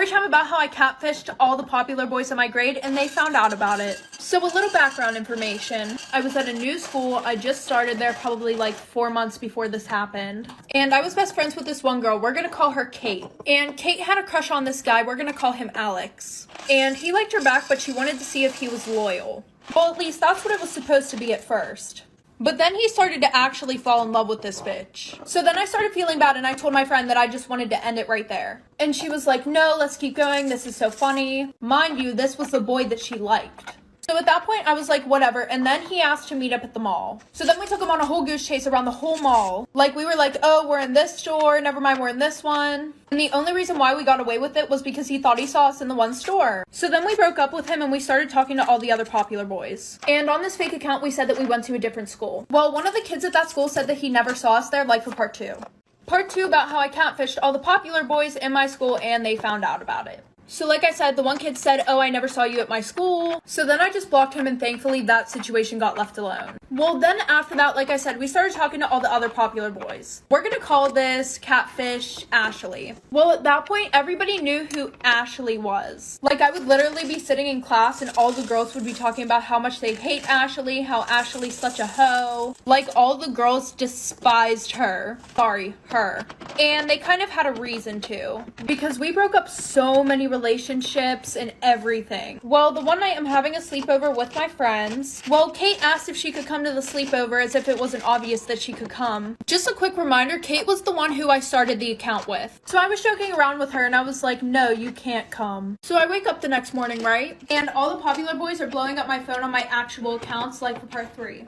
Story time about how I catfished all the popular boys in my grade and they found out about it. So a little background information. I was at a new school. I just started there probably like 4 months before this happened. And I was best friends with this one girl. We're gonna call her Kate. And Kate had a crush on this guy. We're gonna call him Alex. And he liked her back, but she wanted to see if he was loyal. Well, at least that's what it was supposed to be at first. But then he started to actually fall in love with this bitch. So then I started feeling bad and I told my friend that I just wanted to end it right there. And she was like, no, let's keep going. This is so funny. Mind you, this was the boy that she liked. So at that point, I was like, whatever. And then he asked to meet up at the mall. So then we took him on a whole goose chase around the whole mall. Like, we were like, oh, we're in this store. Never mind, we're in this one. And the only reason why we got away with it was because he thought he saw us in the one store. So then we broke up with him and we started talking to all the other popular boys. And on this fake account, we said that we went to a different school. Well, one of the kids at that school said that he never saw us there, like for part 2. Part 2 about how I catfished all the popular boys in my school and they found out about it. So like I said, the one kid said, oh, I never saw you at my school. So then I just blocked him and thankfully that situation got left alone. Well, then after that, like I said, we started talking to all the other popular boys. We're gonna call this catfish Ashley. Well, at that point, everybody knew who Ashley was. Like, I would literally be sitting in class and all the girls would be talking about how much they hate Ashley, how Ashley's such a hoe. Like, all the girls despised her. Sorry, her. And they kind of had a reason to. Because we broke up so many relationships and everything. Well, the one night I'm having a sleepover with my friends. Well, Kate asked if she could come to the sleepover as if it wasn't obvious that she could come. Just a quick reminder, Kate was the one who I started the account with. So I was joking around with her and I was like, no, you can't come. So I wake up the next morning, right? And all the popular boys are blowing up my phone on my actual accounts, like for part 3.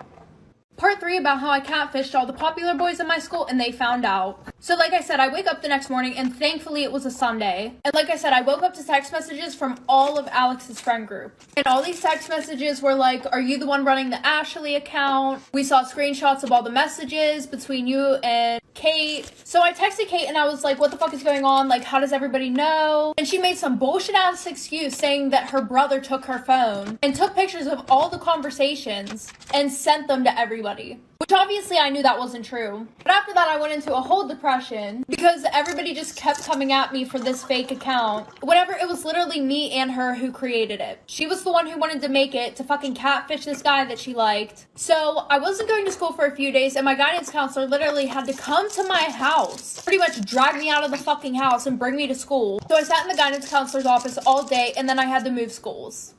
Part 3 about how I catfished all the popular boys in my school and they found out. So like I said, I wake up the next morning and thankfully it was a Sunday. And like I said, I woke up to text messages from all of Alex's friend group. And all these text messages were like, are you the one running the Ashley account? We saw screenshots of all the messages between you and Kate. So I texted Kate and I was like, what the fuck is going on? Like, how does everybody know? And she made some bullshit ass excuse saying that her brother took her phone and took pictures of all the conversations and sent them to everybody. Which obviously I knew that wasn't true. But after that I went into a whole depression because everybody just kept coming at me for this fake account. Whatever, it was literally me and her who created it. She was the one who wanted to make it to fucking catfish this guy that she liked. So I wasn't going to school for a few days and my guidance counselor literally had to come to my house. Pretty much drag me out of the fucking house and bring me to school. So I sat in the guidance counselor's office all day and then I had to move schools.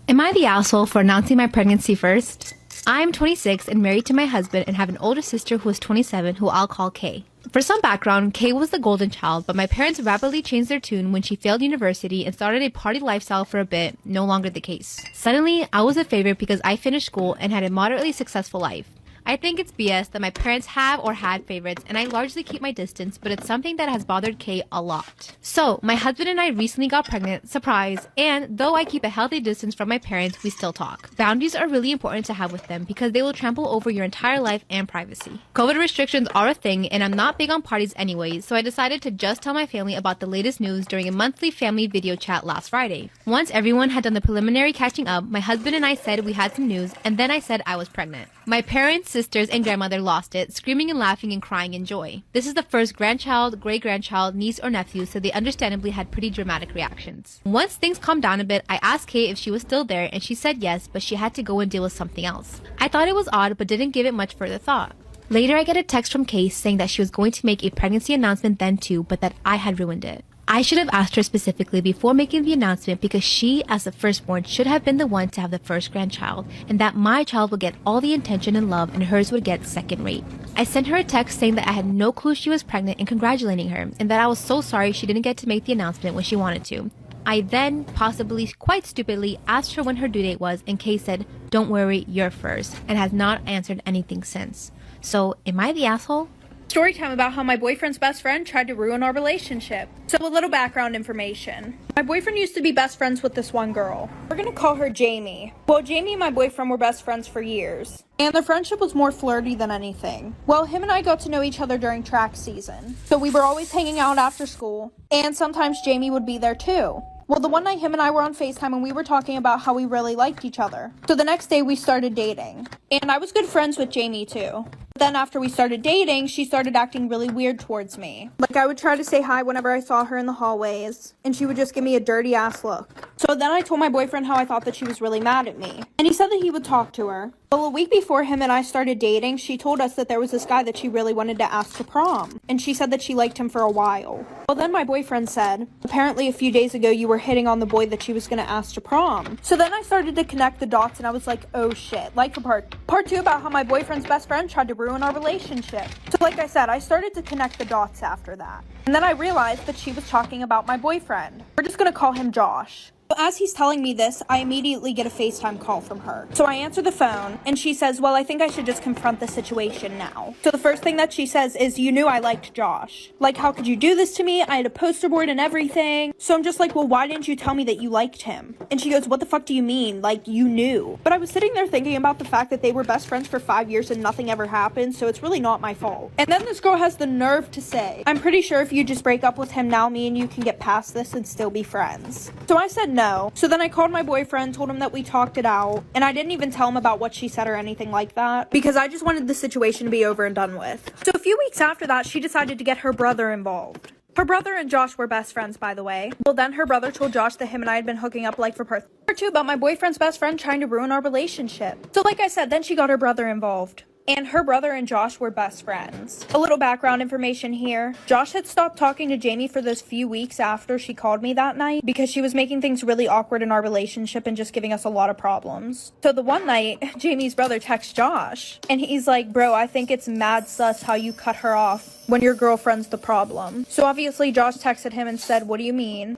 Am I the asshole for announcing my pregnancy first? I'm 26 and married to my husband and have an older sister who is 27 who I'll call Kay. For some background, Kay was the golden child, but my parents rapidly changed their tune when she failed university and started a party lifestyle for a bit, no longer the case. Suddenly, I was a favorite because I finished school and had a moderately successful life. I think it's BS that my parents have or had favorites and I largely keep my distance, but it's something that has bothered Kay a lot. So, my husband and I recently got pregnant, surprise, and though I keep a healthy distance from my parents, we still talk. Boundaries are really important to have with them because they will trample over your entire life and privacy. COVID restrictions are a thing and I'm not big on parties anyway, so I decided to just tell my family about the latest news during a monthly family video chat last Friday. Once everyone had done the preliminary catching up, my husband and I said we had some news and then I said I was pregnant. My parents, sisters, and grandmother lost it, screaming and laughing and crying in joy. This is the first grandchild, great-grandchild, niece, or nephew, so they understandably had pretty dramatic reactions. Once things calmed down a bit, I asked Kate if she was still there, and she said yes, but she had to go and deal with something else. I thought it was odd, but didn't give it much further thought. Later, I get a text from Kate saying that she was going to make a pregnancy announcement then too, but that I had ruined it. I should have asked her specifically before making the announcement because she, as the firstborn, should have been the one to have the first grandchild, and that my child would get all the attention and love and hers would get second rate. I sent her a text saying that I had no clue she was pregnant and congratulating her, and that I was so sorry she didn't get to make the announcement when she wanted to. I then, possibly quite stupidly, asked her when her due date was, and Kay said, "Don't worry, you're first," and has not answered anything since. So, am I the asshole? Story time about how my boyfriend's best friend tried to ruin our relationship. So a little background information. My boyfriend used to be best friends with this one girl. We're gonna call her Jamie. Well, Jamie and my boyfriend were best friends for years. And their friendship was more flirty than anything. Well, him and I got to know each other during track season. So we were always hanging out after school. And sometimes Jamie would be there too. Well, the one night him and I were on FaceTime and we were talking about how we really liked each other. So the next day we started dating. And I was good friends with Jamie too. But Then after we started dating, she started acting really weird towards me. Like, I would try to say hi whenever I saw her in the hallways, and she would just give me a dirty ass look. So then I told my boyfriend how I thought that she was really mad at me, and he said that he would talk to her. Well, a week before him and I started dating, she told us that there was this guy that she really wanted to ask to prom, and she said that she liked him for a while. Well, then my boyfriend said, apparently a few days ago you were hitting on the boy that she was going to ask to prom. So then I started to connect the dots, and I was like, oh shit. Like for part 2 about how my boyfriend's best friend tried to ruin our relationship. So like I said, I started to connect the dots after that. And then I realized that she was talking about my boyfriend. We're just going to call him Josh. As he's telling me this, I immediately get a FaceTime call from her. So I answer the phone, and she says, well, I think I should just confront the situation now. So the first thing that she says is, you knew I liked Josh. Like, how could you do this to me? I had a poster board and everything. So I'm just like, well, why didn't you tell me that you liked him? And she goes, what the fuck do you mean? Like, you knew. But I was sitting there thinking about the fact that they were best friends for 5 years and nothing ever happened, so it's really not my fault. And then this girl has the nerve to say, I'm pretty sure if you just break up with him now, me and you can get past this and still be friends. So I said no. So then I called my boyfriend, told him that we talked it out, and I didn't even tell him about what she said or anything like that, because I just wanted the situation to be over and done with. So a few weeks after that, she decided to get her brother involved. Her brother and Josh were best friends, by the way. Well, then her brother told Josh that him and I had been hooking up like for part 2 about my boyfriend's best friend trying to ruin our relationship. So like I said, then she got her brother involved. And her brother and Josh were best friends. A little background information here. Josh had stopped talking to Jamie for those few weeks after she called me that night because she was making things really awkward in our relationship and just giving us a lot of problems. So the one night, Jamie's brother texts Josh, and he's like, bro, I think it's mad sus how you cut her off when your girlfriend's the problem. So obviously Josh texted him and said, what do you mean?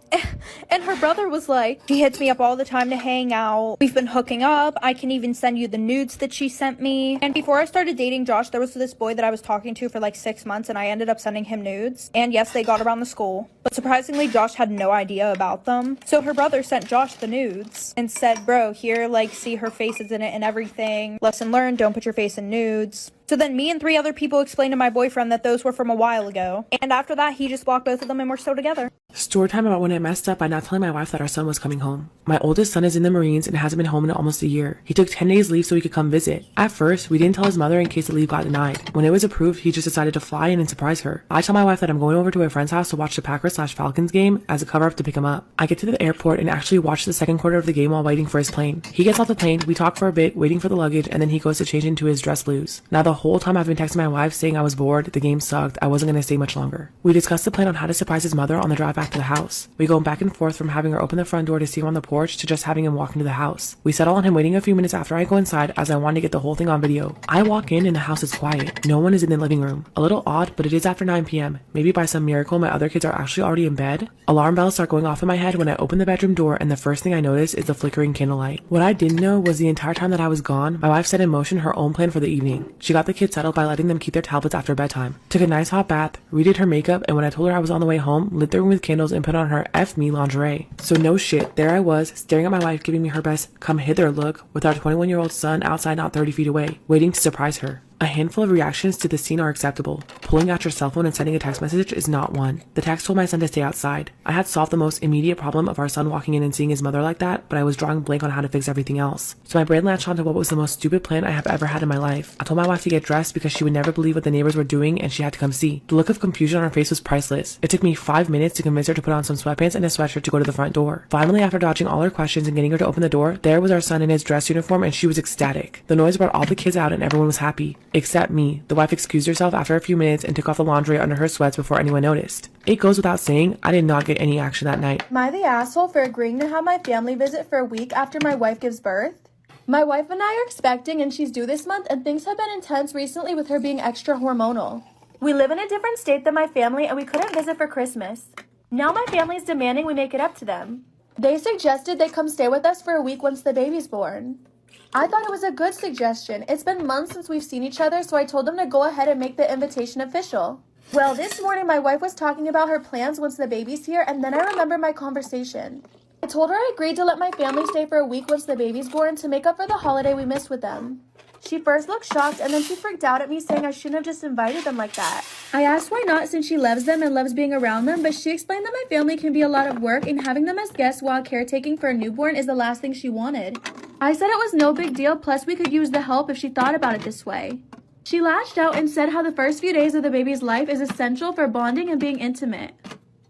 And her brother was like, she hits me up all the time to hang out. We've been hooking up. I can even send you the nudes that she sent me. And before I started dating Josh, there was this boy that I was talking to for like 6 months, and I ended up sending him nudes. And yes, they got around the school. But surprisingly, Josh had no idea about them. So her brother sent Josh the nudes and said, bro, here, like, see her face is in it and everything. Lesson learned, don't put your face in nudes. So then me and 3 other people explained to my boyfriend that those were from a while ago. And after that, he just blocked both of them and we're still together. Storytime about when I messed up by not telling my wife that our son was coming home. My oldest son is in the Marines and hasn't been home in almost a year. He took 10 days leave so he could come visit. At first, we didn't tell his mother in case the leave got denied. When it was approved, he just decided to fly in and surprise her. I tell my wife that I'm going over to a friend's house to watch the Packers/Falcons game as a cover-up to pick him up. I get to the airport and actually watch the second quarter of the game while waiting for his plane. He gets off the plane, we talk for a bit, waiting for the luggage, and then he goes to change into his dress blues. Now the whole time I've been texting my wife saying I was bored, the game sucked, I wasn't going to stay much longer. We discussed the plan on how to surprise his mother on the drive back to the house. We go back and forth from having her open the front door to see him on the porch to just having him walk into the house. We settle on him waiting a few minutes after I go inside as I want to get the whole thing on video. I walk in and the house is quiet. No one is in the living room. A little odd, but it is after 9 p.m. Maybe by some miracle my other kids are actually already in bed. Alarm bells start going off in my head when I open the bedroom door, and the first thing I notice is the flickering candlelight. What I didn't know was the entire time that I was gone, my wife set in motion her own plan for the evening. She got the kids settled by letting them keep their tablets after bedtime, took a nice hot bath, redid her makeup, and when I told her I was on the way home, lit the room with candles and put on her F me lingerie. So no shit, there I was, staring at my wife giving me her best come hither look with our 21-year-old son outside not 30 feet away, waiting to surprise her. A handful of reactions to the scene are acceptable. Pulling out your cell phone and sending a text message is not one. The text told my son to stay outside. I had solved the most immediate problem of our son walking in and seeing his mother like that, but I was drawing blank on how to fix everything else. So my brain latched onto what was the most stupid plan I have ever had in my life. I told my wife to get dressed because she would never believe what the neighbors were doing and she had to come see. The look of confusion on her face was priceless. It took me 5 minutes to convince her to put on some sweatpants and a sweatshirt to go to the front door. Finally, after dodging all her questions and getting her to open the door, there was our son in his dress uniform and she was ecstatic. The noise brought all the kids out and everyone was happy, except me. The wife excused herself after a few minutes and took off the laundry under her sweats before anyone noticed. It goes without saying, I did not get any action that night. Am I the asshole for agreeing to have my family visit for a week after my wife gives birth? My wife and I are expecting and she's due this month, and things have been intense recently with her being extra hormonal. We live in a different state than my family and we couldn't visit for Christmas. Now my family's demanding we make it up to them. They suggested they come stay with us for a week once the baby's born. I thought it was a good suggestion. It's been months since we've seen each other, so I told them to go ahead and make the invitation official. Well, this morning my wife was talking about her plans once the baby's here, and then I remembered my conversation. I told her I agreed to let my family stay for a week once the baby's born to make up for the holiday we missed with them. She first looked shocked, and then she freaked out at me saying I shouldn't have just invited them like that. I asked why not since she loves them and loves being around them, but she explained that my family can be a lot of work and having them as guests while caretaking for a newborn is the last thing she wanted. I said it was no big deal, plus we could use the help if she thought about it this way. She lashed out and said how the first few days of the baby's life is essential for bonding and being intimate.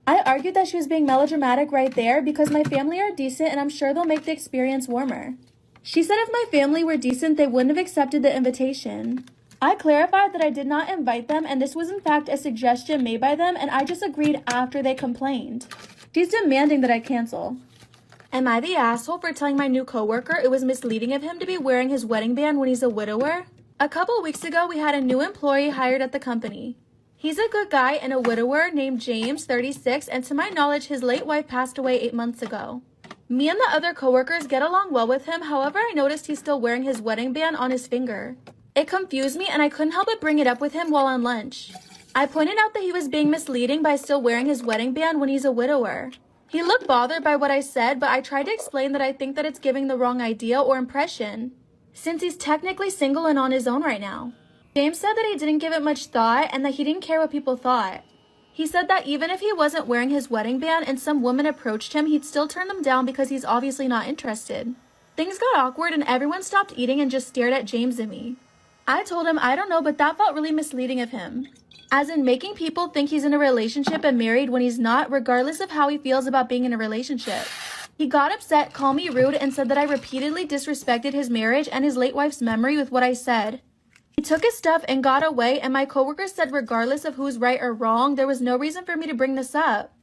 I argued that she was being melodramatic right there because my family are decent and I'm sure they'll make the experience warmer. She said if my family were decent, they wouldn't have accepted the invitation. I clarified that I did not invite them and this was in fact a suggestion made by them and I just agreed after they complained. She's demanding that I cancel. Am I the asshole for telling my new coworker it was misleading of him to be wearing his wedding band when he's a widower? A couple weeks ago, we had a new employee hired at the company. He's a good guy and a widower named James, 36, and to my knowledge, his late wife passed away 8 months ago. Me and the other coworkers get along well with him, however, I noticed he's still wearing his wedding band on his finger. It confused me and I couldn't help but bring it up with him while on lunch. I pointed out that he was being misleading by still wearing his wedding band when he's a widower. He looked bothered by what I said, but I tried to explain that I think that it's giving the wrong idea or impression, since he's technically single and on his own right now. James said that he didn't give it much thought and that he didn't care what people thought. He said that even if he wasn't wearing his wedding band and some woman approached him, he'd still turn them down because he's obviously not interested. Things got awkward and everyone stopped eating and just stared at James and me. I told him I don't know, but that felt really misleading of him. As in making people think he's in a relationship and married when he's not, regardless of how he feels about being in a relationship. He got upset, called me rude, and said that I repeatedly disrespected his marriage and his late wife's memory with what I said. He took his stuff and got away, and my coworker said regardless of who's right or wrong, there was no reason for me to bring this up.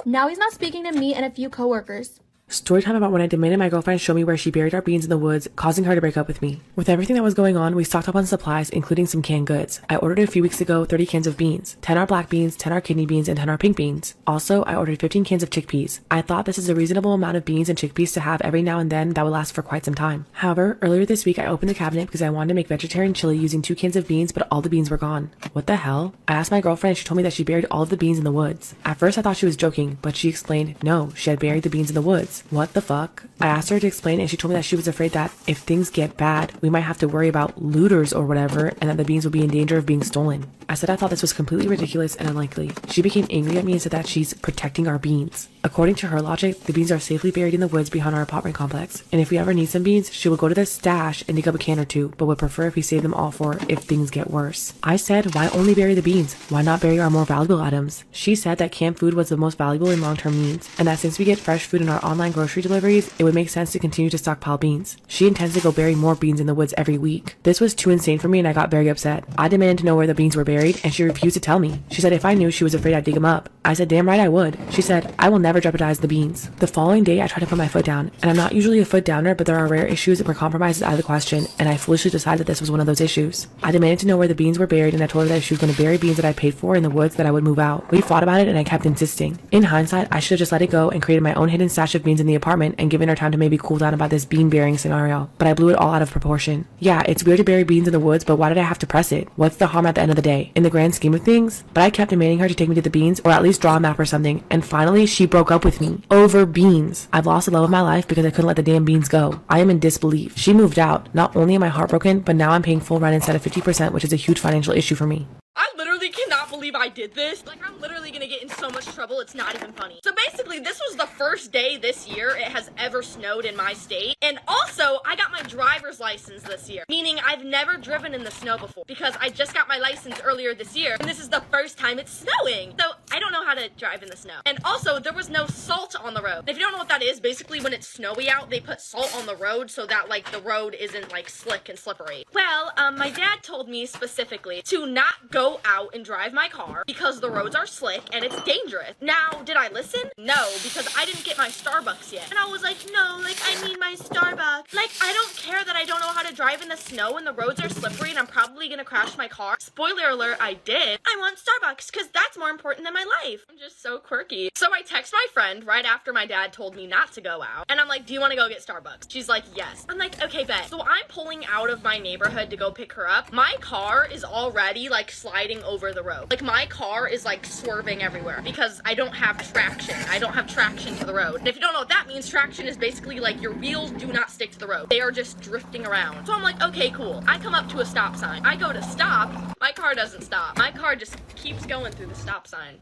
Now he's not speaking to me and a few coworkers. Storytime about when I demanded my girlfriend show me where she buried our beans in the woods, causing her to break up with me. With everything that was going on, we stocked up on supplies, including some canned goods. I ordered a few weeks ago 30 cans of beans. 10 are black beans, 10 are kidney beans, and 10 are pink beans. Also, I ordered 15 cans of chickpeas. I thought this is a reasonable amount of beans and chickpeas to have every now and then that would last for quite some time. However, earlier this week I opened the cabinet because I wanted to make vegetarian chili using 2 cans of beans, but all the beans were gone. What the hell? I asked my girlfriend and she told me that she buried all of the beans in the woods. At first I thought she was joking, but she explained no, she had buried the beans in the woods. What the fuck? I asked her to explain and she told me that she was afraid that if things get bad, we might have to worry about looters or whatever and that the beans would be in danger of being stolen. I said I thought this was completely ridiculous and unlikely. She became angry at me and said that she's protecting our beans. According to her logic, the beans are safely buried in the woods behind our apartment complex, and if we ever need some beans, she will go to the stash and dig up a can or two, but would prefer if we save them all for if things get worse. I said, why only bury the beans? Why not bury our more valuable items? She said that canned food was the most valuable in long-term needs, and that since we get fresh food in our online grocery deliveries, it would make sense to continue to stockpile beans. She intends to go bury more beans in the woods every week. This was too insane for me and I got very upset. I demanded to know where the beans were buried, and she refused to tell me. She said if I knew, she was afraid I'd dig them up. I said damn right I would. She said, I will never jeopardize the beans. The following day, I tried to put my foot down, and I'm not usually a foot downer, but there are rare issues where compromise is out of the question, and I foolishly decided that this was one of those issues. I demanded to know where the beans were buried, and I told her that if she was going to bury beans that I paid for in the woods, that I would move out. We fought about it, and I kept insisting. In hindsight, I should have just let it go and created my own hidden stash of beans in the apartment and given her time to maybe cool down about this bean burying scenario, but I blew it all out of proportion. Yeah, it's weird to bury beans in the woods, but why did I have to press it? What's the harm at the end of the day, in the grand scheme of things? But I kept demanding her to take me to the beans, or at least draw a map or something, and finally, she broke up with me. Over beans. I've lost the love of my life because I couldn't let the damn beans go. I am in disbelief. She moved out. Not only am I heartbroken, but now I'm paying full rent instead of 50%, which is a huge financial issue for me. I literally cannot believe I did this. Like, I'm literally gonna get in so much trouble, it's not even funny. So basically, this was the first day this year it has ever snowed in my state. And also, I got my driver's license this year, meaning I've never driven in the snow before because I just got my license earlier this year, and this is the first time it's snowing. So I don't know how to drive in the snow. And also, there was no salt on the road. If you don't know what that is, basically when it's snowy out, they put salt on the road so that, like, the road isn't, like, slick and slippery. Well, my dad told me specifically to not go out and drive my car because the roads are slick and it's dangerous. Now, did I listen? No, because I didn't get my Starbucks yet. And I was like, no, like, I need my Starbucks. Like, I don't care that I don't know how to drive in the snow and the roads are slippery and I'm probably gonna crash my car. Spoiler alert, I did. I want Starbucks because that's more important than my life. I'm just so quirky. So I text my friend right after my dad told me not to go out. And I'm like, do you want to go get Starbucks? She's like, yes. I'm like, okay, bet. So I'm pulling out of my neighborhood to go pick her up. My car is already, like, sliding over the road. Like, my car is, like, swerving everywhere because I don't have traction. I don't have traction to the road. And if you don't know what that means, traction is basically like your wheels do not stick to the road. They are just drifting around. So I'm like, okay, cool. I come up to a stop sign. I go to stop. My car doesn't stop. My car just keeps going through the stop sign.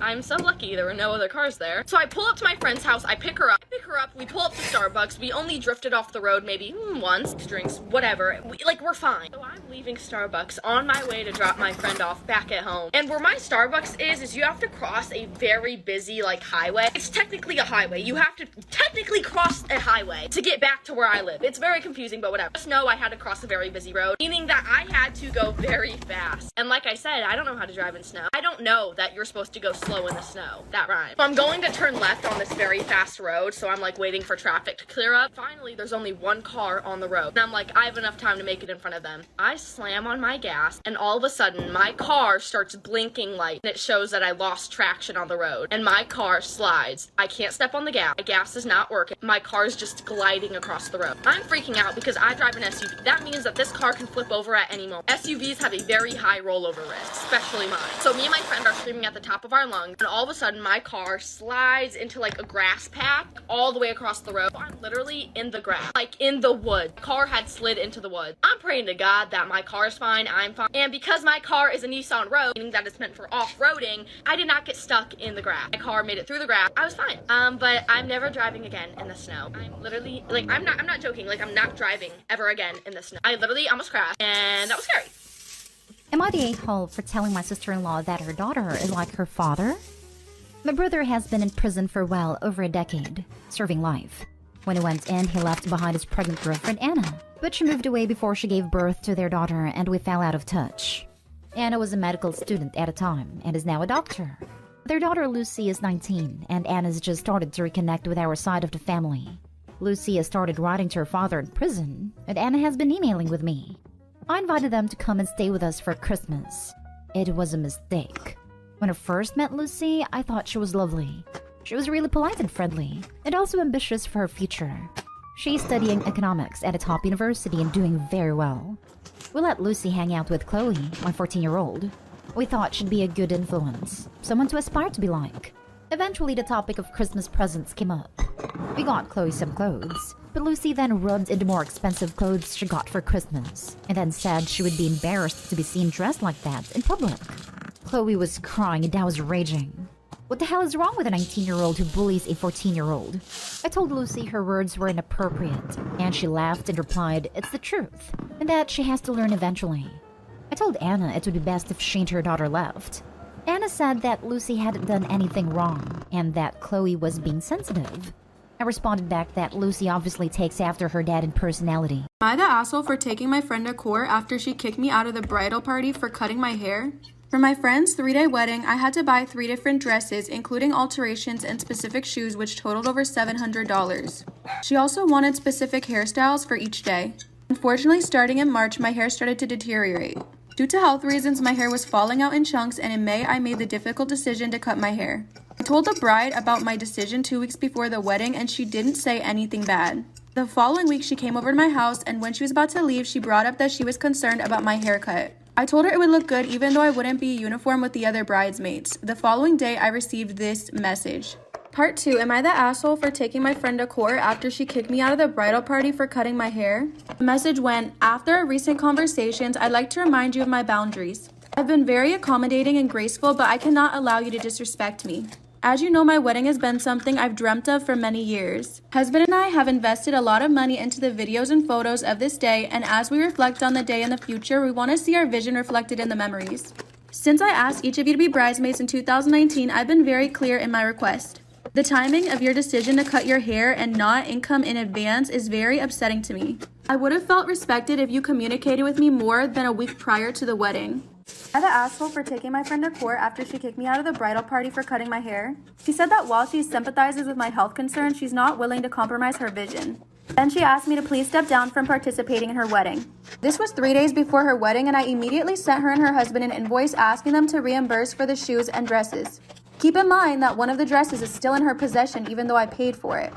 I'm so lucky there were no other cars there. So I pull up to my friend's house, I pick her up, we pull up to Starbucks, we only drifted off the road maybe once, drinks, whatever, we're fine. So I'm leaving Starbucks on my way to drop my friend off back at home. And where my Starbucks is you have to cross a very busy highway. It's technically a highway. You have to technically cross a highway to get back to where I live. It's very confusing, but whatever. Just know I had to cross a very busy road, meaning that I had to go very fast. And like I said, I don't know how to drive in snow. I don't know that you're supposed to go slow in the snow. That rhymes. So I'm going to turn left on this very fast road, so I'm waiting for traffic to clear up. Finally, there's only one car on the road. And I'm I have enough time to make it in front of them. I slam on my gas, and all of a sudden, my car starts blinking light, and it shows that I lost traction on the road. And my car slides. I can't step on the gas. My gas is not working. My car is just gliding across the road. I'm freaking out because I drive an SUV. That means that this car can flip over at any moment. SUVs have a very high rollover risk, especially mine. So me and my friend are screaming at the top of our lungs, and all of a sudden my car slides into a grass patch all the way across the road. So I'm literally in the grass, in the wood. Car had slid into the woods. I'm praying to God that my car is fine, I'm fine. And because my car is a Nissan Rogue, meaning that it's meant for off-roading, I did not get stuck in the grass. My car made it through the grass. I was fine. But I'm never driving again in the snow. I'm literally, I'm not joking. I'm not driving ever again in the snow. I literally almost crashed, and that was scary. Am I the a-hole for telling my sister-in-law that her daughter is like her father? My brother has been in prison for well over a decade, serving life. When he went in, he left behind his pregnant girlfriend, Anna. But she moved away before she gave birth to their daughter, and we fell out of touch. Anna was a medical student at a time, and is now a doctor. Their daughter, Lucy, is 19, and Anna's just started to reconnect with our side of the family. Lucy has started writing to her father in prison, and Anna has been emailing with me. I invited them to come and stay with us for Christmas. It was a mistake. When I first met Lucy, I thought she was lovely. She was really polite and friendly, and also ambitious for her future. She's studying economics at a top university and doing very well. We let Lucy hang out with Chloe, my 14-year-old. We thought she'd be a good influence, someone to aspire to be like. Eventually, the topic of Christmas presents came up. We got Chloe some clothes, but Lucy then rubbed into more expensive clothes she got for Christmas, and then said she would be embarrassed to be seen dressed like that in public. Chloe was crying and I was raging. What the hell is wrong with a 19-year-old who bullies a 14-year-old? I told Lucy her words were inappropriate, and she laughed and replied, it's the truth, and that she has to learn eventually. I told Anna it would be best if she and her daughter left. Anna said that Lucy hadn't done anything wrong, and that Chloe was being sensitive. I responded back that Lucy obviously takes after her dad in personality. Am I the asshole for taking my friend to court after she kicked me out of the bridal party for cutting my hair? For my friend's 3-day wedding, I had to buy 3 different dresses, including alterations and specific shoes, which totaled over $700. She also wanted specific hairstyles for each day. Unfortunately, starting in March, my hair started to deteriorate. Due to health reasons, my hair was falling out in chunks, and in May, I made the difficult decision to cut my hair. I told the bride about my decision 2 weeks before the wedding, and she didn't say anything bad. The following week, she came over to my house, and when she was about to leave, she brought up that she was concerned about my haircut. I told her it would look good even though I wouldn't be uniform with the other bridesmaids. The following day, I received this message. Part 2. Am I the asshole for taking my friend to court after she kicked me out of the bridal party for cutting my hair? The message went, after our recent conversations, I'd like to remind you of my boundaries. I've been very accommodating and graceful, but I cannot allow you to disrespect me. As you know, my wedding has been something I've dreamt of for many years. Husband and I have invested a lot of money into the videos and photos of this day, and as we reflect on the day in the future, we want to see our vision reflected in the memories. Since I asked each of you to be bridesmaids in 2019, I've been very clear in my request. The timing of your decision to cut your hair and not income in advance is very upsetting to me. I would have felt respected if you communicated with me more than a week prior to the wedding. Am I the asshole for taking my friend to court after she kicked me out of the bridal party for cutting my hair? She said that while she sympathizes with my health concerns, she's not willing to compromise her vision. Then she asked me to please step down from participating in her wedding. This was 3 days before her wedding, and I immediately sent her and her husband an invoice asking them to reimburse for the shoes and dresses. Keep in mind that one of the dresses is still in her possession even though I paid for it.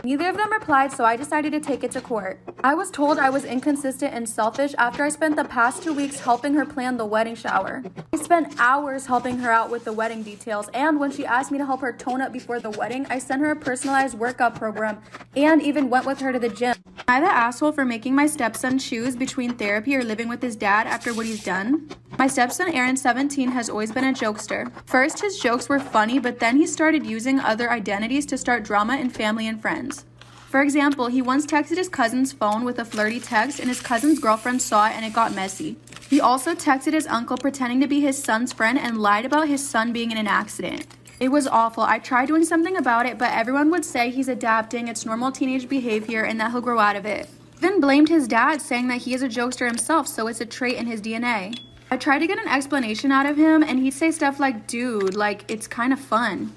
Neither of them replied, so I decided to take it to court. I was told I was inconsistent and selfish after I spent the past 2 weeks helping her plan the wedding shower. I spent hours helping her out with the wedding details, and when she asked me to help her tone up before the wedding, I sent her a personalized workout program and even went with her to the gym. Am I the asshole for making my stepson choose between therapy or living with his dad after what he's done? My stepson Aaron, 17, has always been a jokester. First, his jokes were funny, but then he started using other identities to start drama in family and friends. For example, he once texted his cousin's phone with a flirty text and his cousin's girlfriend saw it and it got messy. He also texted his uncle pretending to be his son's friend and lied about his son being in an accident. It was awful. I tried doing something about it, but everyone would say he's adapting, it's normal teenage behavior, and that he'll grow out of it. Even blamed his dad, saying that he is a jokester himself, so it's a trait in his DNA. I tried to get an explanation out of him, and he'd say stuff like, dude, like, it's kind of fun.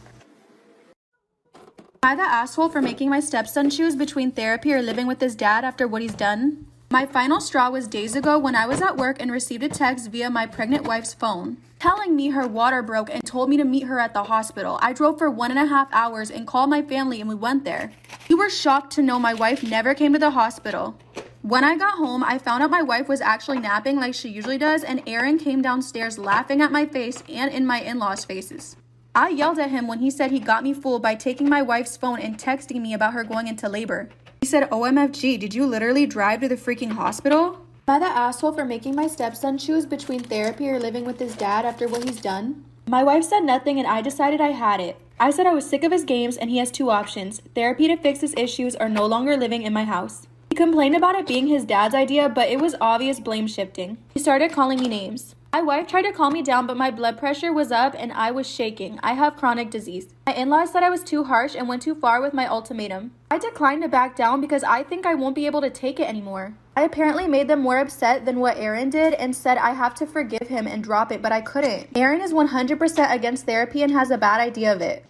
Am I the asshole for making my stepson choose between therapy or living with his dad after what he's done? My final straw was days ago when I was at work and received a text via my pregnant wife's phone, telling me her water broke and told me to meet her at the hospital. I drove for 1.5 hours and called my family and we went there. We were shocked to know my wife never came to the hospital. When I got home, I found out my wife was actually napping like she usually does, and Aaron came downstairs laughing at my face and in my in-laws' faces. I yelled at him when he said he got me fooled by taking my wife's phone and texting me about her going into labor. He said, OMFG, did you literally drive to the freaking hospital? Am I the asshole for making my stepson choose between therapy or living with his dad after what he's done? My wife said nothing and I decided I had it. I said I was sick of his games and he has 2 options, therapy to fix his issues or no longer living in my house. He complained about it being his dad's idea, but it was obvious blame shifting. He started calling me names. My wife tried to calm me down, but my blood pressure was up and I was shaking. I have chronic disease. My in-laws said I was too harsh and went too far with my ultimatum. I declined to back down because I think I won't be able to take it anymore. I apparently made them more upset than what Aaron did and said I have to forgive him and drop it, but I couldn't. Aaron is 100% against therapy and has a bad idea of it.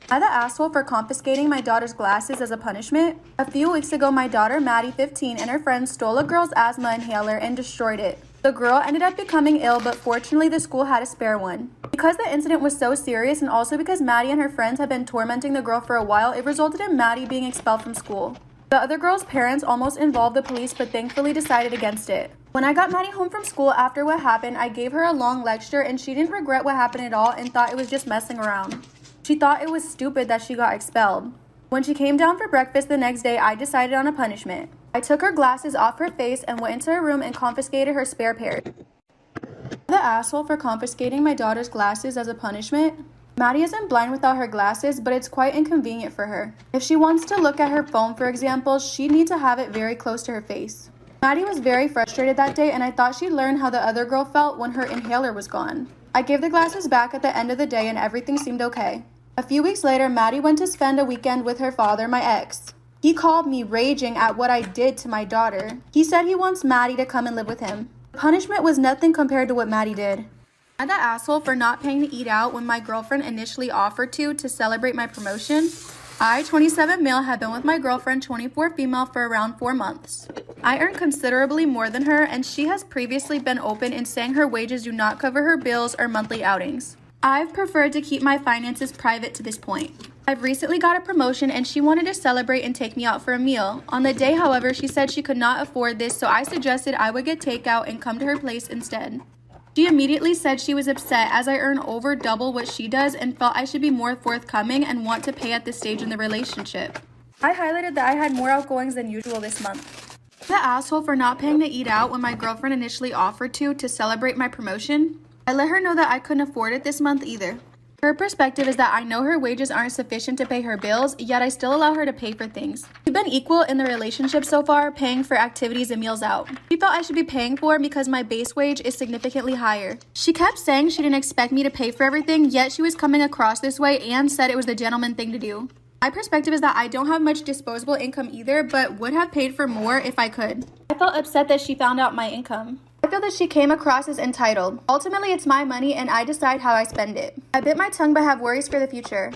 Am I the asshole for confiscating my daughter's glasses as a punishment? A few weeks ago, my daughter Maddie, 15, and her friends stole a girl's asthma inhaler and destroyed it. The girl ended up becoming ill, but fortunately the school had a spare one. Because the incident was so serious and also because Maddie and her friends had been tormenting the girl for a while, it resulted in Maddie being expelled from school. The other girl's parents almost involved the police, but thankfully decided against it. When I got Maddie home from school after what happened, I gave her a long lecture and she didn't regret what happened at all and thought it was just messing around. She thought it was stupid that she got expelled. When she came down for breakfast the next day, I decided on a punishment. I took her glasses off her face and went into her room and confiscated her spare pair. The asshole for confiscating my daughter's glasses as a punishment? Maddie isn't blind without her glasses, but it's quite inconvenient for her. If she wants to look at her phone, for example, she'd need to have it very close to her face. Maddie was very frustrated that day and I thought she'd learn how the other girl felt when her inhaler was gone. I gave the glasses back at the end of the day and everything seemed okay. A few weeks later, Maddie went to spend a weekend with her father, my ex. He called me raging at what I did to my daughter. He said he wants Maddie to come and live with him. The punishment was nothing compared to what Maddie did. Am I the asshole for not paying to eat out when my girlfriend initially offered to celebrate my promotion? I, 27 male, have been with my girlfriend, 24 female, for around 4 months. I earn considerably more than her, and she has previously been open in saying her wages do not cover her bills or monthly outings. I've preferred to keep my finances private to this point. I've recently got a promotion and she wanted to celebrate and take me out for a meal. On the day, however, she said she could not afford this, so I suggested I would get takeout and come to her place instead. She immediately said she was upset as I earn over double what she does and felt I should be more forthcoming and want to pay at this stage in the relationship. I highlighted that I had more outgoings than usual this month. The asshole for not paying to eat out when my girlfriend initially offered to celebrate my promotion? I let her know that I couldn't afford it this month either. Her perspective is that I know her wages aren't sufficient to pay her bills, yet I still allow her to pay for things. We've been equal in the relationship so far, paying for activities and meals out. She felt I should be paying for because my base wage is significantly higher. She kept saying she didn't expect me to pay for everything, yet she was coming across this way and said it was the gentleman thing to do. My perspective is that I don't have much disposable income either, but would have paid for more if I could. I felt upset that she found out my income. I feel that she came across as entitled. Ultimately, it's my money and I decide how I spend it. I bit my tongue but have worries for the future.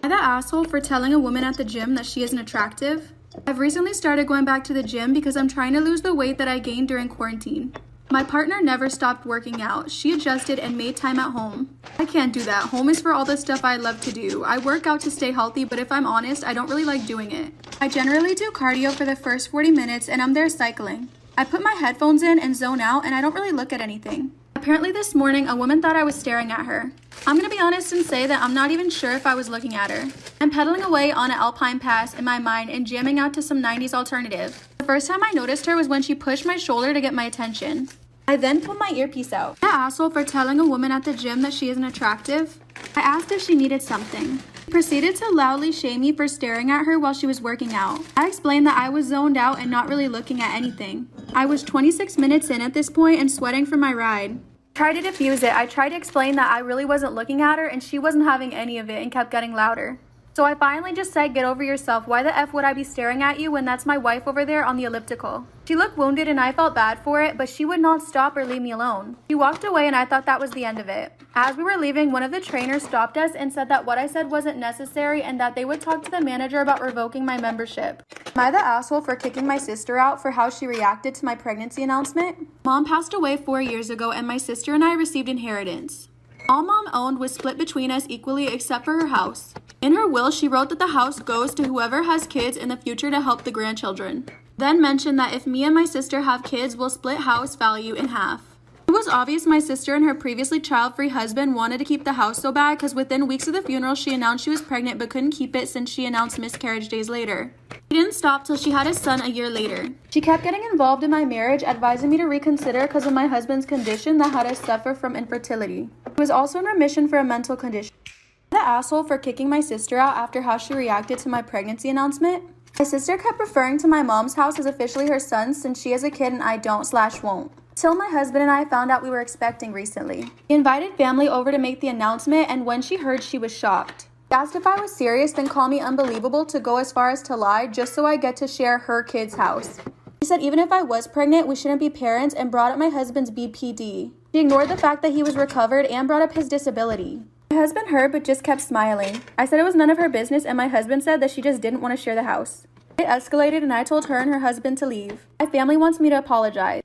Am I the asshole for telling a woman at the gym that she isn't attractive? I've recently started going back to the gym because I'm trying to lose the weight that I gained during quarantine. My partner never stopped working out. She adjusted and made time at home. I can't do that. Home is for all the stuff I love to do. I work out to stay healthy, but if I'm honest, I don't really like doing it. I generally do cardio for the first 40 minutes and I'm there cycling. I put my headphones in and zone out and I don't really look at anything. Apparently this morning, a woman thought I was staring at her. I'm gonna be honest and say that I'm not even sure if I was looking at her. I'm pedaling away on an Alpine Pass in my mind and jamming out to some 90s alternative. The first time I noticed her was when she pushed my shoulder to get my attention. I then pulled my earpiece out. That asshole for telling a woman at the gym that she isn't attractive. I asked if she needed something. He proceeded to loudly shame me for staring at her while she was working out. I explained that I was zoned out and not really looking at anything. I was 26 minutes in at this point and sweating from my ride. Tried to defuse it. I tried to explain that I really wasn't looking at her and she wasn't having any of it and kept getting louder. So I finally just said, get over yourself. Why the F would I be staring at you when that's my wife over there on the elliptical? She looked wounded and I felt bad for it, but she would not stop or leave me alone. She walked away and I thought that was the end of it. As we were leaving, one of the trainers stopped us and said that what I said wasn't necessary and that they would talk to the manager about revoking my membership. Am I the asshole for kicking my sister out for how she reacted to my pregnancy announcement? Mom passed away 4 years ago and my sister and I received inheritance. All Mom owned was split between us equally except for her house. In her will, she wrote that the house goes to whoever has kids in the future to help the grandchildren. Then mentioned that if me and my sister have kids, we'll split house value in half. It was obvious my sister and her previously child-free husband wanted to keep the house so bad because within weeks of the funeral, she announced she was pregnant but couldn't keep it since she announced miscarriage days later. She didn't stop till she had a son a year later. She kept getting involved in my marriage, advising me to reconsider because of my husband's condition that had us suffer from infertility. He was also in remission for a mental condition. The asshole for kicking my sister out after how she reacted to my pregnancy announcement. My sister kept referring to my mom's house as officially her son's since she has a kid and I don't/won't. Till my husband and I found out we were expecting recently. He invited family over to make the announcement and when she heard, she was shocked. She asked if I was serious, then called me unbelievable to go as far as to lie just so I get to share her kid's house. She said even if I was pregnant, we shouldn't be parents and brought up my husband's BPD. She ignored the fact that he was recovered and brought up his disability. My husband heard but just kept smiling. I said it was none of her business and my husband said that she just didn't want to share the house. It escalated and I told her and her husband to leave. My family wants me to apologize.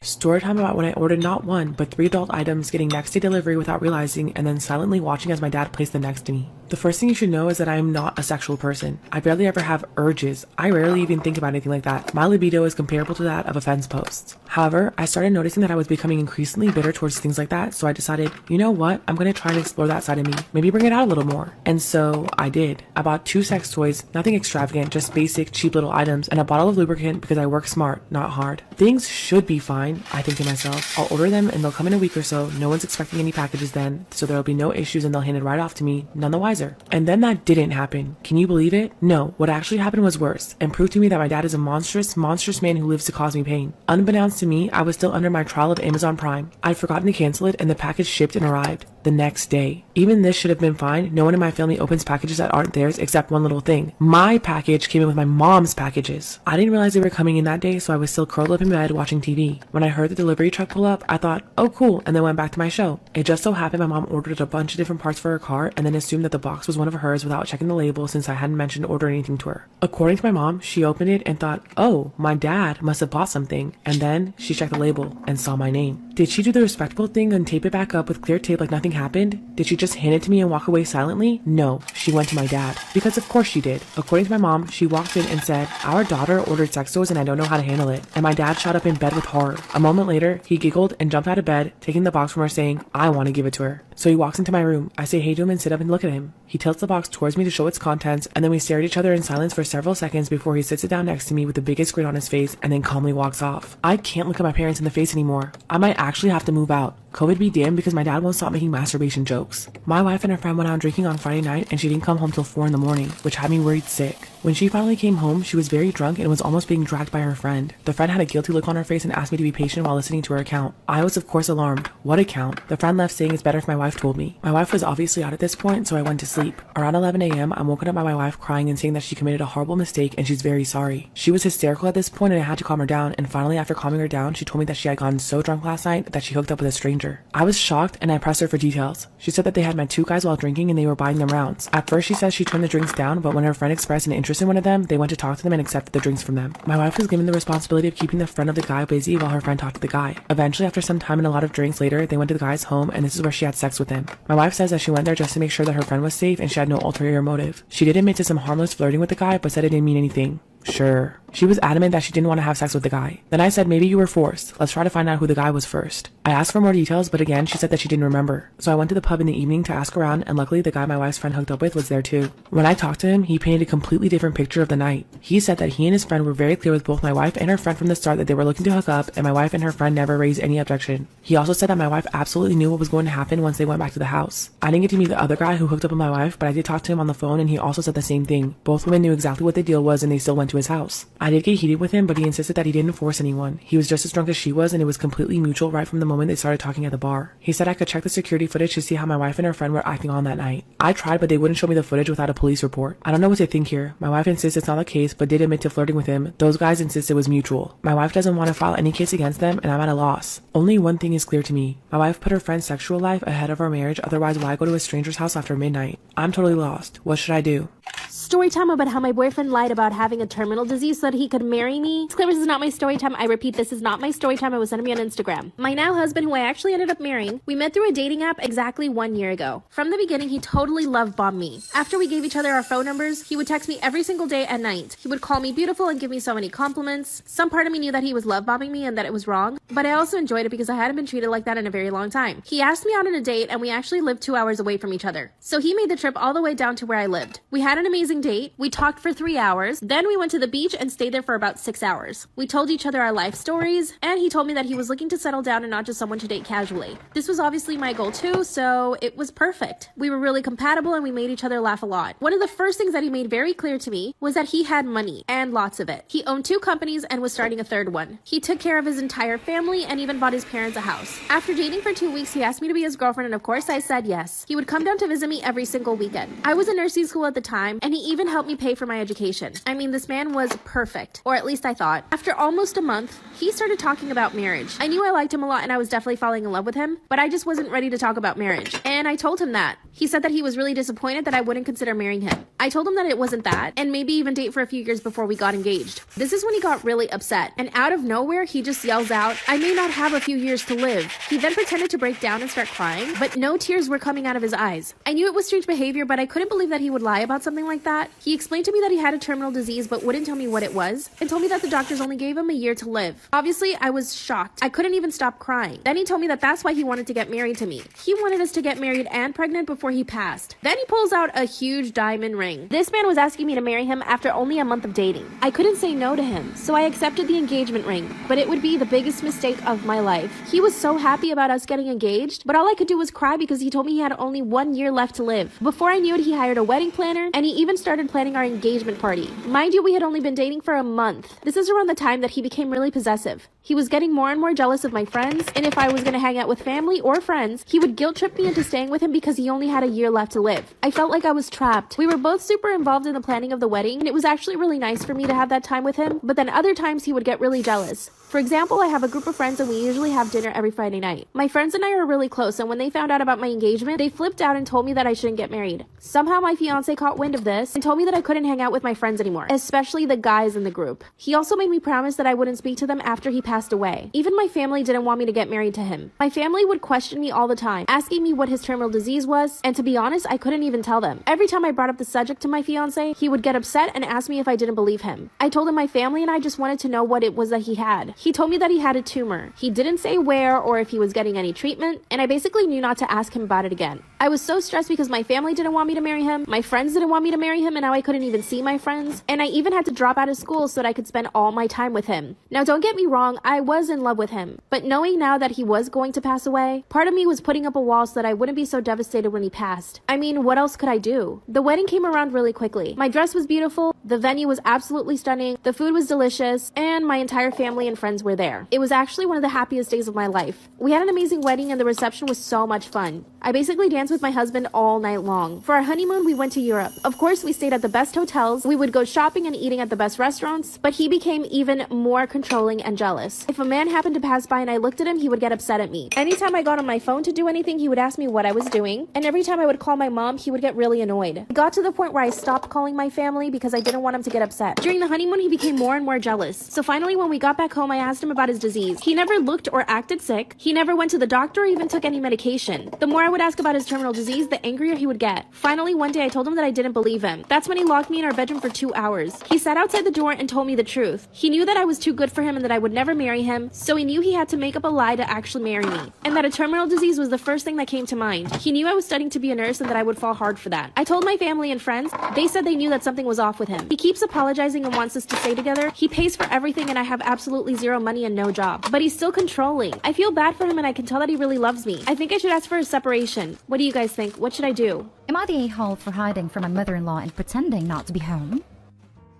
Storytime about when I ordered not one, but 3 adult items getting next day delivery without realizing and then silently watching as my dad placed them next to me. The first thing you should know is that I am not a sexual person. I barely ever have urges. I rarely even think about anything like that. My libido is comparable to that of a fence post. However, I started noticing that I was becoming increasingly bitter towards things like that, so I decided, you know what, I'm gonna try and explore that side of me. Maybe bring it out a little more. And so I did. I bought 2 sex toys, nothing extravagant, just basic, cheap little items, and a bottle of lubricant because I work smart, not hard. Things should be fine, I think to myself. I'll order them and they'll come in a week or so. No one's expecting any packages then, so there'll be no issues and they'll hand it right off to me, none the wiser. And then that didn't happen. Can you believe it? No, what actually happened was worse and proved to me that my dad is a monstrous man who lives to cause me pain. Unbeknownst to me, I was still under my trial of Amazon Prime. I'd forgotten to cancel it and the package shipped and arrived the next day. Even this should have been fine. No one in my family opens packages that aren't theirs except one little thing. My package came in with my mom's packages. I didn't realize they were coming in that day, so I was still curled up in bed watching TV. When I heard the delivery truck pull up, I thought, oh cool, and then went back to my show. It just so happened my mom ordered a bunch of different parts for her car and then assumed that the box was one of hers without checking the label since I hadn't mentioned ordering anything to her. According to my mom, she opened it and thought, oh, my dad must have bought something, and then she checked the label and saw my name. Did she do the respectable thing and tape it back up with clear tape like nothing happened? Did she just hand it to me and walk away silently? No, she went to my dad. Because of course she did. According to my mom, she walked in and said, our daughter ordered sex toys and I don't know how to handle it. And my dad shot up in bed with horror. A moment later, he giggled and jumped out of bed, taking the box from her saying, I want to give it to her. So he walks into my room. I say hey to him and sit up and look at him. He tilts the box towards me to show its contents, and then we stare at each other in silence for several seconds before he sits it down next to me with the biggest grin on his face and then calmly walks off. I can't look at my parents in the face anymore. I might actually have to move out. COVID be damned because my dad won't stop making masturbation jokes. My wife and her friend went out drinking on Friday night and she didn't come home till 4 in the morning, which had me worried sick. When she finally came home, she was very drunk and was almost being dragged by her friend. The friend had a guilty look on her face and asked me to be patient while listening to her account. I was of course alarmed. What account? The friend left saying it's better if my wife told me. My wife was obviously out at this point, so I went to sleep. Around 11 a.m., I'm woken up by my wife crying and saying that she committed a horrible mistake and she's very sorry. She was hysterical at this point and I had to calm her down, and finally after calming her down, she told me that she had gotten so drunk last night that she hooked up with a stranger. I was shocked and I pressed her for details. She said that they had met 2 guys while drinking and they were buying them rounds. At first she says she turned the drinks down, but when her friend expressed an interest in one of them, they went to talk to them and accepted the drinks from them. My wife was given the responsibility of keeping the friend of the guy busy while her friend talked to the guy. Eventually, after some time and a lot of drinks later, they went to the guy's home and this is where she had sex with him. My wife says that she went there just to make sure that her friend was safe and she had no ulterior motive. She did admit to some harmless flirting with the guy, but said it didn't mean anything. Sure. She was adamant that she didn't want to have sex with the guy. Then I said maybe you were forced. Let's try to find out who the guy was first. I asked for more details, but again she said that she didn't remember. So I went to the pub in the evening to ask around, and luckily the guy my wife's friend hooked up with was there too. When I talked to him, he painted a completely different picture of the night. He said that he and his friend were very clear with both my wife and her friend from the start that they were looking to hook up, and my wife and her friend never raised any objection. He also said that my wife absolutely knew what was going to happen once they went back to the house. I didn't get to meet the other guy who hooked up with my wife, but I did talk to him on the phone and he also said the same thing. Both women knew exactly what the deal was and they still went to his house. I did get heated with him, but he insisted that he didn't force anyone. He was just as drunk as she was and it was completely mutual right from the moment they started talking at the bar. He said I could check the security footage to see how my wife and her friend were acting on that night. I tried, but they wouldn't show me the footage without a police report. I don't know what to think here. My wife insists it's not the case, but did admit to flirting with him. Those guys insist it was mutual. My wife doesn't want to file any case against them and I'm at a loss. Only one thing is clear to me. My wife put her friend's sexual life ahead of our marriage, otherwise why go to a stranger's house after midnight? I'm totally lost. What should I do? Story time about how my boyfriend lied about having a terminal disease so that he could marry me. Disclaimer, this is not my story time. I repeat, this is not my story time. It was sent to me on Instagram. My now husband, who I actually ended up marrying, we met through a dating app exactly 1 year ago. From the beginning, he totally love-bombed me. After we gave each other our phone numbers, he would text me every single day at night. He would call me beautiful and give me so many compliments. Some part of me knew that he was love-bombing me and that it was wrong, but I also enjoyed it because I hadn't been treated like that in a very long time. He asked me out on a date and we actually lived 2 hours away from each other. So he made the trip all the way down to where I lived. We had an amazing date. We talked for 3 hours. Then we went to the beach and stayed there for about 6 hours. We told each other our life stories, and he told me that he was looking to settle down and not just someone to date casually. This was obviously my goal too, so it was perfect. We were really compatible and we made each other laugh a lot. One of the first things that he made very clear to me was that he had money, and lots of it. He owned 2 companies and was starting a 3rd one. He took care of his entire family and even bought his parents a house. After dating for 2 weeks, he asked me to be his girlfriend, and of course I said yes. He would come down to visit me every single weekend. I was in nursing school at the time, and he even helped me pay for my education. I mean, this man was perfect, or at least I thought. After almost a month, he started talking about marriage. I knew I liked him a lot and I was definitely falling in love with him, but I just wasn't ready to talk about marriage. And I told him that. He said that he was really disappointed that I wouldn't consider marrying him. I told him that it wasn't that, and maybe even date for a few years before we got engaged. This is when he got really upset, and out of nowhere, he just yells out, "I may not have a few years to live." He then pretended to break down and start crying, but no tears were coming out of his eyes. I knew it was strange behavior, but I couldn't believe that he would lie about something like that. He explained to me that he had a terminal disease but wouldn't tell me what it was, and told me that the doctors only gave him a year to live. Obviously, I was shocked. I couldn't even stop crying. Then he told me that that's why he wanted to get married to me. He wanted us to get married and pregnant before he passed. Then he pulls out a huge diamond ring. This man was asking me to marry him after only a month of dating. I couldn't say no to him, so I accepted the engagement ring, but it would be the biggest mistake of my life. He was so happy about us getting engaged, but all I could do was cry because he told me he had only 1 year left to live. Before I knew it, he hired a wedding planner, and he even started planning our engagement party. Mind you, we had only been dating for a month. This is around the time that he became really possessive. He was getting more and more jealous of my friends, and if I was going to hang out with family or friends, he would guilt trip me into staying with him because he only had a year left to live. I felt like I was trapped. We were both super involved in the planning of the wedding, and it was actually really nice for me to have that time with him, but then other times he would get really jealous. For example, I have a group of friends and we usually have dinner every Friday night. My friends and I are really close, and when they found out about my engagement, they flipped out and told me that I shouldn't get married. Somehow my fiance caught wind of this and told me that I couldn't hang out with my friends anymore, especially the guys in the group. He also made me promise that I wouldn't speak to them after he passed away. Even my family didn't want me to get married to him. My family would question me all the time, asking me what his terminal disease was, and to be honest, I couldn't even tell them. Every time I brought up the subject to my fiance, he would get upset and ask me if I didn't believe him. I told him my family and I just wanted to know what it was that he had. He told me that he had a tumor. He didn't say where or if he was getting any treatment, and I basically knew not to ask him about it again. I was so stressed because my family didn't want me to marry him, my friends didn't want me to marry him, and now I couldn't even see my friends, and I even had to drop out of school so that I could spend all my time with him. Now don't get me wrong, I was in love with him, but knowing now that he was going to pass away, part of me was putting up a wall so that I wouldn't be so devastated when he passed. I mean, what else could I do? The wedding came around really quickly. My dress was beautiful, the venue was absolutely stunning, the food was delicious, and my entire family and friends were there. It was actually one of the happiest days of my life. We had an amazing wedding and the reception was so much fun. I basically danced with my husband all night long. For our honeymoon, we went to Europe. Of course, we stayed at the best hotels, we would go shopping and eating at the best restaurants, but he became even more controlling and jealous. If a man happened to pass by and I looked at him, he would get upset at me. Anytime I got on my phone to do anything, he would ask me what I was doing, and every time I would call my mom, he would get really annoyed. It got to the point where I stopped calling my family because I didn't want him to get upset. During the honeymoon, he became more and more jealous. So finally, when we got back home, I asked him about his disease. He never looked or acted sick. He never went to the doctor or even took any medication. The more I would ask about his terminal disease, the angrier he would get. Finally, one day I told him that I didn't believe him. That's when he locked me in our bedroom for 2 hours. He sat outside the door and told me the truth. He knew that I was too good for him and that I would never marry him, so he knew he had to make up a lie to actually marry me. And that a terminal disease was the first thing that came to mind. He knew I was studying to be a nurse and that I would fall hard for that. I told my family and friends. They said they knew that something was off with him. He keeps apologizing and wants us to stay together. He pays for everything and I have absolutely zero money and no job. But he's still controlling. I feel bad for him and I can tell that he really loves me. I think I should ask for a separation. What do you guys think? What should I do? Am I the a-hole for hiding from my mother-in-law and pretending not to be home?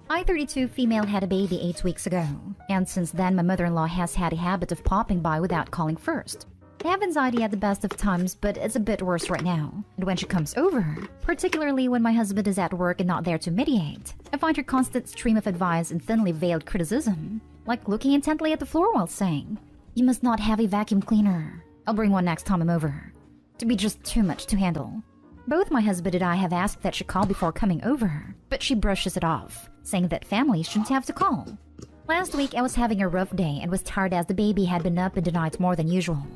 I, 32 female, had a baby 8 weeks ago, and since then my mother-in-law has had a habit of popping by without calling first. I have anxiety at the best of times, but it's a bit worse right now. And when she comes over, particularly when my husband is at work and not there to mediate, I find her constant stream of advice and thinly veiled criticism, like looking intently at the floor while saying, "You must not have a vacuum cleaner. I'll bring one next time I'm over," to be just too much to handle. Both my husband and I have asked that she call before coming over, but she brushes it off, saying that family shouldn't have to call. Last week I was having a rough day and was tired as the baby had been up in the night more than usual.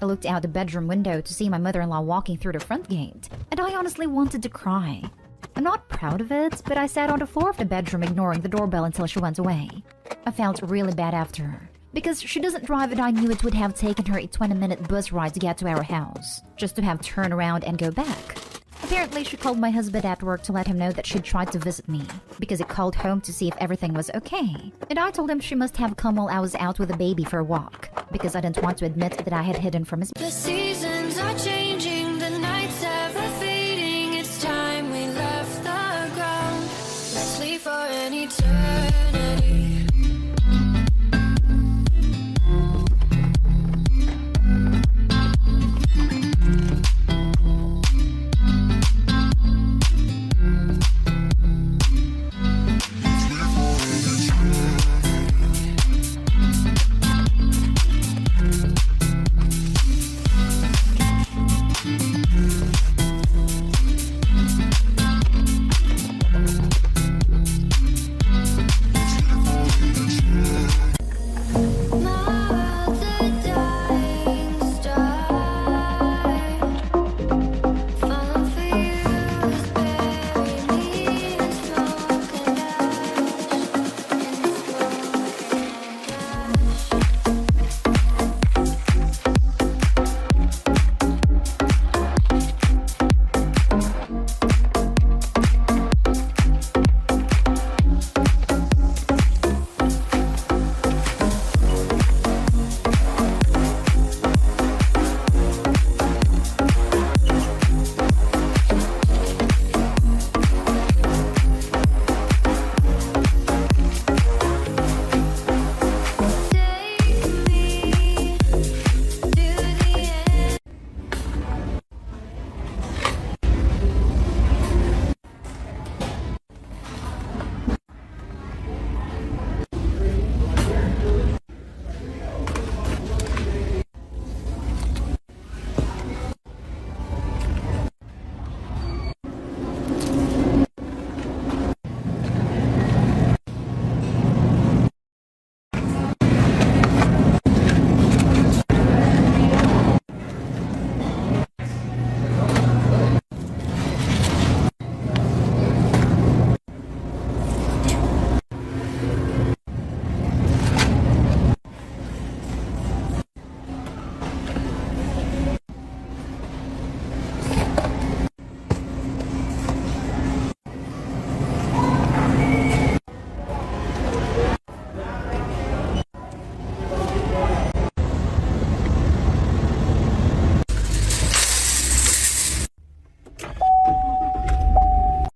I looked out the bedroom window to see my mother-in-law walking through the front gate, and I honestly wanted to cry. I'm not proud of it, but I sat on the floor of the bedroom ignoring the doorbell until she went away. I felt really bad after, because she doesn't drive and I knew it would have taken her a 20-minute bus ride to get to our house, just to have turned around and go back. Apparently, she called my husband at work to let him know that she'd tried to visit me, because he called home to see if everything was okay. And I told him she must have come while I was out with the baby for a walk, because I didn't want to admit that I had hidden from his... The seasons are changing, the nights ever fading. It's time we left the ground. Let's leave for an eternity.